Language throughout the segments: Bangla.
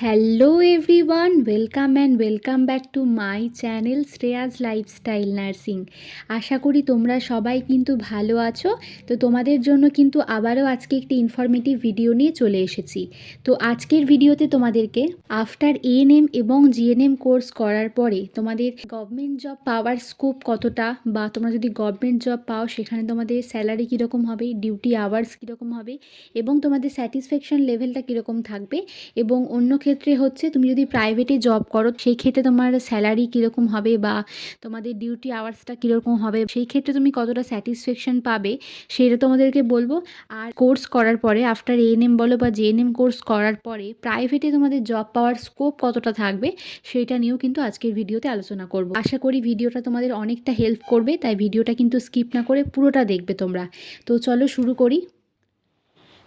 Hello everyone, welcome back to my channel Shreya's Lifestyle Nursing. আশা করি তোমরা সবাই কিন্তু ভালো আছো। তো তোমাদের জন্য কিন্তু আবারও আজকে একটি ইনফরমেটিভ ভিডিও নিয়ে চলে এসেছি। তো আজকের ভিডিওতে তোমাদেরকে আফটার এএনএম এবং জিএনএম কোর্স করার পরে তোমাদের গভর্নমেন্ট জব পাওয়ার স্কোপ কতটা, বা তোমরা যদি গভর্নমেন্ট জব পাও সেখানে তোমাদের স্যালারি কীরকম হবে, ডিউটি আওয়ার্স কীরকম হবে এবং তোমাদের স্যাটিসফ্যাকশন লেভেলটা কীরকম থাকবে, এবং অন্য ক্ষেত্রে হচ্ছে তুমি যদি প্রাইভেটে জব করো সেই ক্ষেত্রে তোমার স্যালারি কীরকম হবে বা তোমাদের ডিউটি আওয়ার্সটা কীরকম হবে, সেই ক্ষেত্রে তুমি কতটা স্যাটিসফ্যাকশন পাবে সেটা তোমাদেরকে বলবো। আর কোর্স করার পরে আফটার এএনএম বলো বা জেএনএম কোর্স করার পরে প্রাইভেটে তোমাদের জব পাওয়ার স্কোপ কতটা থাকবে সেটা নিয়েও কিন্তু আজকের ভিডিওতে আলোচনা করব। আশা করি ভিডিওটা তোমাদের অনেকটা হেল্প করবে, তাই ভিডিওটা কিন্তু স্কিপ না করে পুরোটা দেখবে তোমরা। তো চলো শুরু করি।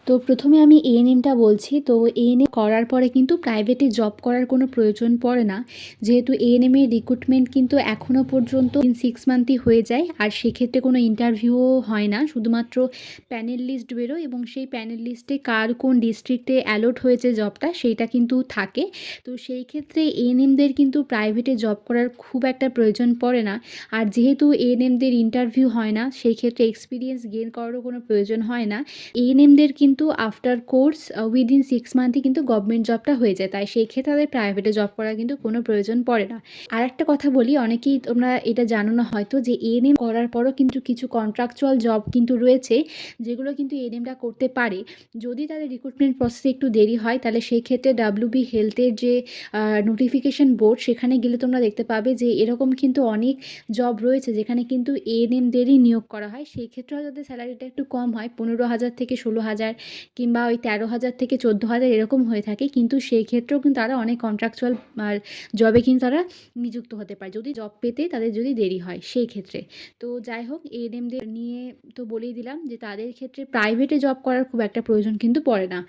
তো প্রথমে আমি এএনএমটা বলছি। তো এএনএম করার পরে কিন্তু প্রাইভেটে জব করার কোনো প্রয়োজন পড়ে না, যেহেতু এএনএমের রিক্রুটমেন্ট কিন্তু এখনও পর্যন্ত 6 মান্থই হয়ে যায়। আর সেক্ষেত্রে কোনো ইন্টারভিউও হয় না, শুধুমাত্র প্যানেল লিস্ট বেরোয় এবং সেই প্যানেল লিস্টে কার কোন ডিস্ট্রিক্টে অ্যালট হয়েছে জবটা সেইটা কিন্তু থাকে। তো সেই ক্ষেত্রে এএনএমদের কিন্তু প্রাইভেটে জব করার খুব একটা প্রয়োজন পড়ে না। আর যেহেতু এএনএমদের ইন্টারভিউ হয় না, সেই ক্ষেত্রে এক্সপিরিয়েন্স গেইন করারও কোনো প্রয়োজন হয় না। এএনএমদের কিন্তু আফটার কোর্স উইদিন 6 মান্থই কিন্তু গভর্নমেন্ট জবটা হয়ে যায়, তাই সেই ক্ষেত্রে তাদের প্রাইভেটে জব করার কিন্তু কোনো প্রয়োজন পড়ে না। আর একটা কথা বলি, অনেকেই তোমরা এটা জানো না হয়তো, যে এএনএম করার পরও কিন্তু কিছু কন্ট্রাকচুয়াল জব কিন্তু রয়েছে যেগুলো কিন্তু এএনএমরা করতে পারে। যদি তাদের রিক্রুটমেন্ট প্রসেসে একটু দেরি হয় তাহলে সেই ক্ষেত্রে ডাব্লিউবি হেলথের যে নোটিফিকেশন বোর্ড সেখানে গেলে তোমরা দেখতে পাবে যে এরকম কিন্তু অনেক জব রয়েছে যেখানে কিন্তু এএনএমদেরই নিয়োগ করা হয়। সেই ক্ষেত্রে হয়তো তাদের স্যালারিটা একটু কম হয়, 15,000 থেকে 16,000 কিংবা ওই 13,000 থেকে 14,000 এরকম হয়ে থাকে, কিন্তু সেই ক্ষেত্রেও কিন্তু তারা অনেক কন্ট্রাকচুয়াল জবে কিন্তু তারা নিযুক্ত হতে পারে যদি জব পেতে তাদের যদি দেরি হয় সেই ক্ষেত্রে। তো যাই হোক, এএনএমদের নিয়ে তো বলেই দিলাম যে তাদের ক্ষেত্রে প্রাইভেটে জব করার খুব একটা প্রয়োজন কিন্তু পড়ে না।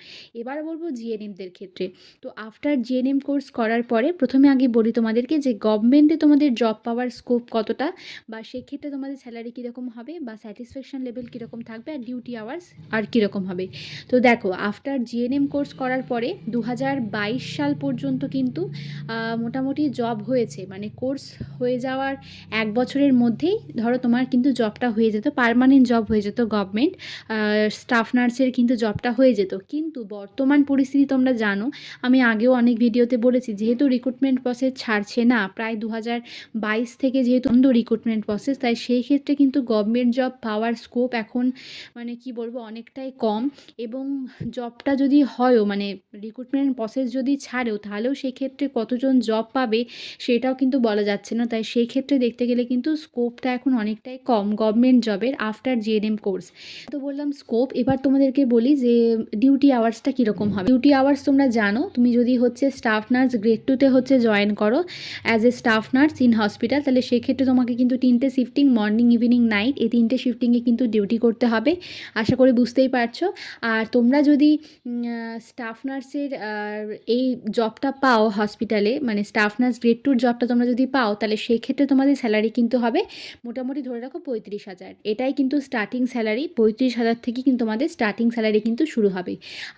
এবার বলবো জিএনএমদের ক্ষেত্রে। তো আফটার জিএনএম কোর্স করার পরে প্রথমে আগে বলি তোমাদেরকে যে গভর্নমেন্টে তোমাদের জব পাওয়ার স্কোপ কতটা, বা সেক্ষেত্রে তোমাদের স্যালারি কীরকম হবে বা স্যাটিসফ্যাকশন লেভেল কীরকম থাকবে আর ডিউটি আওয়ার্স আর কীরকম হবে। তো দেখো, আফটার জিএনএম কোর্স করার পরে 2022 সাল পর্যন্ত কিন্তু মোটামুটি জব হয়েছে, মানে কোর্স হয়ে যাওয়ার 1 বছরের মধ্যেই ধরো তোমার কিন্তু জবটা হয়ে যেত, পার্মানেন্ট জব হয়ে যেত, গভর্নমেন্ট স্টাফ নার্সের কিন্তু জবটা হয়ে যেত। কিন্তু বর্তমান পরিস্থিতি তোমরা জানো, আমি আগেও অনেক ভিডিওতে বলেছি, যেহেতু রিক্রুটমেন্ট প্রসেস ছাড়ছে না প্রায় 2022 থেকে যেহেতু বন্ধ রিক্রুটমেন্ট প্রসেস, তাই সেই ক্ষেত্রে কিন্তু গভর্নমেন্ট জব পাওয়ার স্কোপ এখন মানে কি বলবো অনেকটাই কম। এবং জবটা যদি হয়ও, মানে রিক্রুটমেন্ট প্রসেস যদি ছাড়েও তাহলেও সেক্ষেত্রে কতজন জব পাবে সেটাও কিন্তু বলা যাচ্ছে না। তাই সেই ক্ষেত্রে দেখতে গেলে কিন্তু স্কোপটা এখন অনেকটাই কম গভর্নমেন্ট জবের আফটার জিএনএম কোর্স। তো বললাম স্কোপ, এবার তোমাদেরকে বলি যে ডিউটি আওয়ার্সটা কীরকম হবে। ডিউটি আওয়ার্স তোমরা জানো, তুমি যদি হচ্ছে স্টাফ নার্স গ্রেড 2তে হচ্ছে জয়েন করো as a staff nurse in hospital, তাহলে সেক্ষেত্রে তোমাকে কিন্তু 3টে শিফটিং, মর্নিং ইভিনিং নাইট, এই 3টে শিফটিংয়ে কিন্তু ডিউটি করতে হবে। আশা করি বুঝতেই পারছো। আর তোমরা যদি স্টাফ নার্সের এই জবটা পাও হসপিটালে, মানে স্টাফ নার্স গ্রেড 2 জবটা তোমরা যদি পাও, তাহলে সেক্ষেত্রে তোমাদের স্যালারি কিন্তু হবে মোটামুটি ধরে রাখো 35,000। এটাই কিন্তু স্টার্টিং স্যালারি, 35,000 থেকে কিন্তু তোমাদের স্টার্টিং স্যালারি কিন্তু শুরু হবে।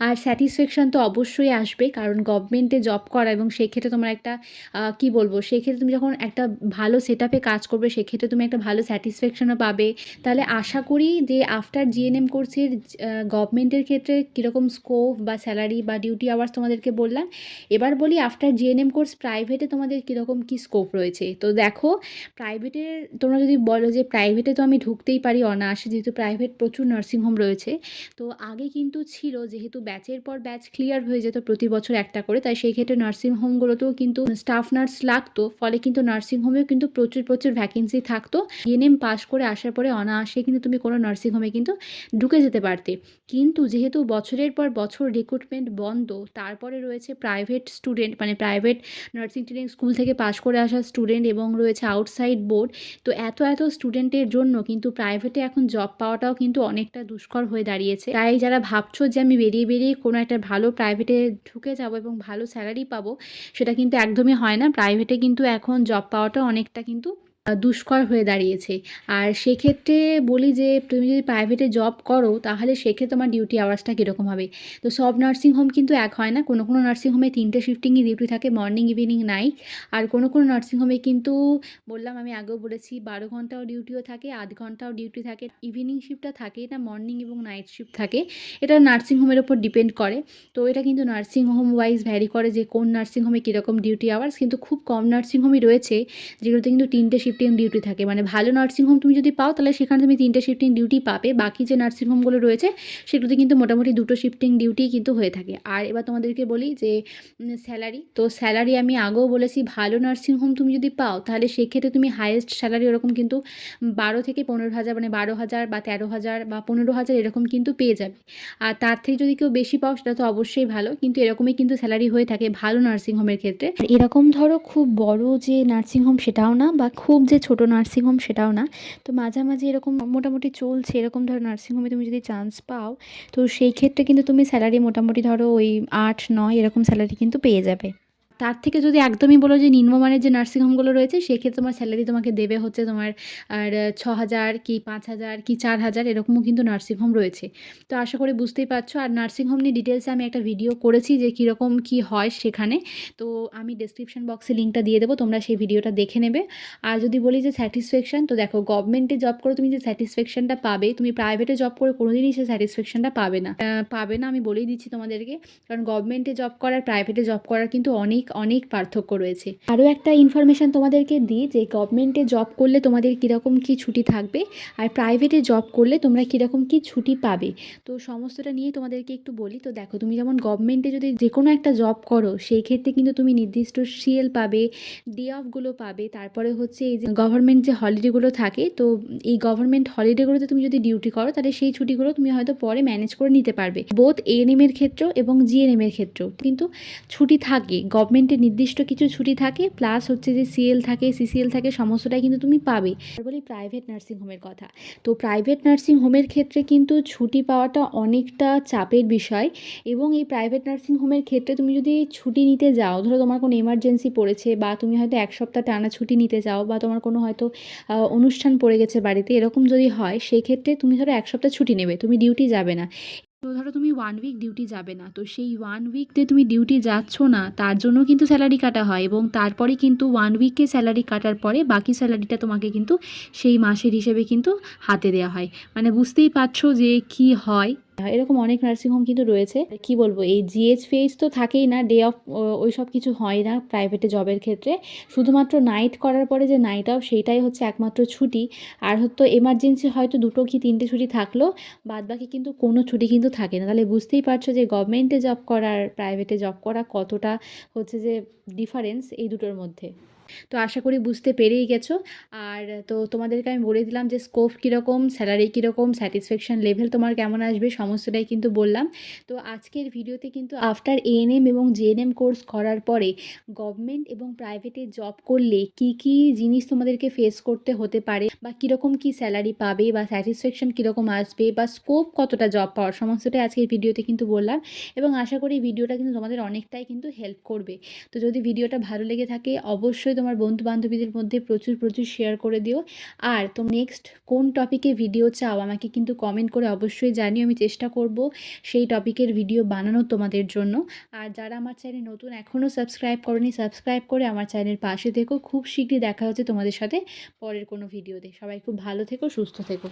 আর স্যাটিসফ্যাকশান তো অবশ্যই আসবে, কারণ গভর্নমেন্টে জব করা, এবং সেক্ষেত্রে তোমার একটা কি বলবো, সেক্ষেত্রে তুমি যখন একটা ভালো সেট আপে কাজ করবে সেক্ষেত্রে তুমি একটা ভালো স্যাটিসফ্যাকশানও পাবে। তাহলে আশা করি যে আফটার জিএনএম কোর্সের গভর্নমেন্টের ক্ষেত্রে কীরকম স্কোপ বা স্যালারি বা ডিউটি আওয়ার্স তোমাদেরকে বললাম। এবার বলি আফটার জিএনএম কোর্স প্রাইভেটে তোমাদের কীরকম কী স্কোপ রয়েছে। তো দেখো, প্রাইভেটে তোমরা যদি বলো যে প্রাইভেটে তো আমি ঢুকতেই পারি অনায়াসে, যেহেতু প্রাইভেট প্রচুর নার্সিংহোম রয়েছে। তো আগে কিন্তু ছিল, যেহেতু ব্যাচের পর ব্যাচ ক্লিয়ার হয়ে যেত প্রতি বছর একটা করে, তাই সেই ক্ষেত্রে নার্সিংহোমগুলোতেও কিন্তু স্টাফ নার্স লাগতো, ফলে কিন্তু নার্সিংহোমেও কিন্তু প্রচুর প্রচুর ভ্যাকেন্সি থাকতো। জিএনএম পাস করে আসার পরে অনায়াসে কিন্তু তুমি কোনো নার্সিংহোমে কিন্তু ঢুকে যেতে পারতে। কিন্তু যেহেতু বছরের পর বছর রিক্রুটমেন্ট বন্ধ, তারপরে রয়েছে প্রাইভেট স্টুডেন্ট, মানে প্রাইভেট নার্সিং ট্রেনিং স্কুল থেকে পাশ করে আসা স্টুডেন্ট, এবং রয়েছে আউটসাইড বোর্ড। তো এত স্টুডেন্টের জন্য কিন্তু প্রাইভেটে এখন জব পাওয়াটাও কিন্তু অনেকটা দুষ্কর হয়ে দাঁড়িয়েছে। তাই যারা ভাবছো যে আমি বেরিয়ে কোনো একটা ভালো প্রাইভেটে ঢুকে যাবো এবং ভালো স্যালারি পাবো, সেটা কিন্তু একদমই হয় না। প্রাইভেটে কিন্তু এখন জব পাওয়াটা অনেকটা কিন্তু দুষ্কর হয়ে দাঁড়িয়েছে। আর সেক্ষেত্রে বলি যে তুমি যদি প্রাইভেটে জব করো তাহলে সেক্ষেত্রে তোমার ডিউটি আওয়ার্সটা কীরকম হবে। তো সব নার্সিং হোম কিন্তু এক হয় না, কোনো কোনো নার্সিং হোমে 3টে শিফটিংই ডিউটি থাকে, মর্নিং ইভিনিং নাইট। আর কোনো কোনো নার্সিং হোমে কিন্তু বললাম, আমি আগেও বলেছি 12 ঘন্টাও ডিউটিও থাকে, 8 ঘন্টাও ডিউটি থাকে, ইভিনিং শিফটটা থাকেই না, মর্নিং এবং নাইট শিফট থাকে। এটা নার্সিং হোমের ওপর ডিপেন্ড করে। তো এটা কিন্তু নার্সিং হোম ওয়াইজ ভ্যারি করে যে কোন নার্সিং হোমে কীরকম ডিউটি আওয়ার্স। কিন্তু খুব কম নার্সিং হোমই রয়েছে যেগুলোতে কিন্তু 3টে শিফটিং ডিউটি থাকে। মানে ভালো নার্সিং হোম তুমি যদি পাও তাহলে সেখানে তুমি 3টে শিফটিং ডিউটি পাবে। বাকি যে নার্সিং হোমগুলো রয়েছে সেগুলোতে কিন্তু মোটামুটি 2টো শিফটিং ডিউটি কিন্তু হয়ে থাকে। আর এবার তোমাদেরকে বলি যে স্যালারি, তো স্যালারি আমি আগেও বলেছি ভালো নার্সিং হোম তুমি যদি পাও তাহলে সেক্ষেত্রে তুমি হাইয়েস্ট স্যালারি ওরকম কিন্তু 12 থেকে 15,000, মানে 12,000 বা 13,000 বা 15,000 এরকম কিন্তু পেয়ে যাবে। আর তার থেকে যদি কেউ বেশি পাও সেটা তো অবশ্যই ভালো, কিন্তু এরকমই কিন্তু স্যালারি হয়ে থাকে ভালো নার্সিং হোমের ক্ষেত্রে। এরকম ধরো খুব বড় যে নার্সিং হোম সেটাও না, বা খুব যে ছোট নার্সিং হোম সেটাও না, তো মাঝামাঝি এরকম মোটামুটি চলছে এরকম ধরো নার্সিং হোমে তুমি যদি চান্স পাও তো সেই ক্ষেত্রে কিন্তু তুমি স্যালারি মোটামুটি ধরো ওই 8-9 এরকম স্যালারি কিন্তু পেয়ে যাবে। তার থেকে যদি একদমই বলো যে নিম্নমানের যে নার্সিং হোমগুলো রয়েছে সেক্ষেত্রে তোমার স্যালারি তোমাকে দেবে হচ্ছে তোমার আর 6,000 কি 5,000 কি 4,000 এরকমও কিন্তু নার্সিং হোম রয়েছে। তো আশা করি বুঝতেই পারছো। আর নার্সিং হোম নিয়ে ডিটেলসে আমি একটা ভিডিও করেছি যে কীরকম কী হয় সেখানে, তো আমি ডেসক্রিপশন বক্সে লিঙ্কটা দিয়ে দেবো, তোমরা সেই ভিডিওটা দেখে নেবে। আর যদি বলি যে স্যাটিসফ্যাকশান, তো দেখো গভর্নমেন্টে জব করে তুমি যে স্যাটিসফ্যাকশানটা পাবে তুমি প্রাইভেটে জব করে কোনোদিনই সেই স্যাটিসফ্যাকশানটা পাবে না। আমি বলেই দিচ্ছি তোমাদেরকে, কারণ গভর্নমেন্টে জব করার প্রাইভেটে জব করার কিন্তু অনেক অনেক পার্থক্য রয়েছে। আরও একটা ইনফরমেশান তোমাদেরকে দিই যে গভর্নমেন্টে জব করলে তোমাদের কীরকম কী ছুটি থাকবে আর প্রাইভেটে জব করলে তোমরা কীরকম কী ছুটি পাবে, তো সমস্তটা নিয়ে তোমাদেরকে একটু বলি। তো দেখো তুমি যেমন গভর্নমেন্টে যদি যে কোনো একটা জব করো সেই ক্ষেত্রে কিন্তু তুমি নির্দিষ্ট সিএল পাবে, ডে অফগুলো পাবে, তারপরে হচ্ছে এই যে গভর্নমেন্ট যে হলিডেগুলো থাকে, তো এই গভর্নমেন্ট হলিডেগুলোতে তুমি যদি ডিউটি করো তাহলে সেই ছুটিগুলো তুমি হয়তো পরে ম্যানেজ করে নিতে পারবে। বোথ এএনএম এর ক্ষেত্রেও এবং জিএনএম এর ক্ষেত্রেও কিন্তু ছুটি থাকে, গভর্নমেন্টের নির্দিষ্ট কিছু ছুটি থাকে, প্লাস হচ্ছে যে সিএল থাকে, সিসিএল থাকে, সমস্তটাই কিন্তু তুমি পাবে। আর বলি প্রাইভেট নার্সিং হোমের কথা, তো প্রাইভেট নার্সিং হোমের ক্ষেত্রে কিন্তু ছুটি পাওয়াটা অনেকটা চাপের বিষয়। এবং এই প্রাইভেট নার্সিং হোমের ক্ষেত্রে তুমি যদি ছুটি নিতে যাও, ধরো তোমার কোনো এমার্জেন্সি পড়েছে বা তুমি হয়তো 1 সপ্তাহ টানা ছুটি নিতে চাও, বা তোমার কোনো হয়তো অনুষ্ঠান পড়ে গেছে বাড়িতে, এরকম যদি হয় সেক্ষেত্রে তুমি ধরো 1 সপ্তাহ ছুটি নেবে, তুমি ডিউটি যাবে না। তো ধরো তুমি 1 উইক ডিউটি যাবে না, তো সেই 1 উইক যে তুমি ডিউটি যাচ্ছ না তার জন্য কিন্তু স্যালারি কাটা হয়, এবং তারপরে কিন্তু 1 উইকে স্যালারি কাটার পরে বাকি স্যালারিটা তোমাকে কিন্তু সেই মাসের হিসেবে কিন্তু হাতে দেওয়া হয়। মানে বুঝতেই পারছো যে কি হয়। এরকম অনেক নার্সিং হোম কিন্তু রয়েছে। কি বলবো, এই জিএইচ ফিএইচ তো থাকেই না, ডে অফ ওই সব কিছু হয় না প্রাইভেটে জবের ক্ষেত্রে। শুধুমাত্র নাইট করার পরে যে নাইট অফ সেইটাই হচ্ছে একমাত্র ছুটি। আর হয়তো এমার্জেন্সি হয়তো 2টো কি 3টে ছুটি থাকলো, বাদবাকি কিন্তু কোনো ছুটি কিন্তু থাকে না। তাহলে বুঝতেই পারছো যে গভর্নমেন্টে জব করা আর প্রাইভেটে জব করা কতটা হচ্ছে যে ডিফারেন্স এই দুটোর মধ্যে। তো আশা করি বুঝতে পেরেই গেছো। আর তো তোমাদেরকে আমি বলে দিলাম যে স্কোপ কীরকম, স্যালারি কীরকম, স্যাটিসফ্যাকশান লেভেল তোমার কেমন আসবে, সমস্তটাই কিন্তু বললাম। তো আজকের ভিডিওতে কিন্তু আফটার এএনএম এবং জিএনএম কোর্স করার পরে গভর্নমেন্ট এবং প্রাইভেটে জব করলে কি কি জিনিস তোমাদেরকে ফেস করতে হতে পারে, বা কীরকম কী স্যালারি পাবে, বা স্যাটিসফ্যাকশান কীরকম আসবে, বা স্কোপ কতটা জব পাওয়ার, সমস্তটাই আজকের ভিডিওতে কিন্তু বললাম। এবং আশা করি ভিডিওটা কিন্তু তোমাদের অনেকটাই কিন্তু হেল্প করবে। তো যদি ভিডিওটা ভালো লেগে থাকে অবশ্যই তোমার বন্ধু বান্ধবীদের মধ্যে প্রচুর প্রচুর শেয়ার করে দিও। আর তুমি নেক্সট কোন টপিকে ভিডিও চাও আমাকে কিন্তু কমেন্ট করে অবশ্যই জানিও, আমি চেষ্টা করব সেই টপিকের ভিডিও বানানো তোমাদের জন্য। আর যারা আমার চ্যানেল নতুন এখনও সাবস্ক্রাইব করনি, সাবস্ক্রাইব করে আমার চ্যানেলের পাশে থেকো। খুব শীঘ্রই দেখা হচ্ছে তোমাদের সাথে পরের কোনো ভিডিওতে। সবাই খুব ভালো থেকো, সুস্থ থেকো।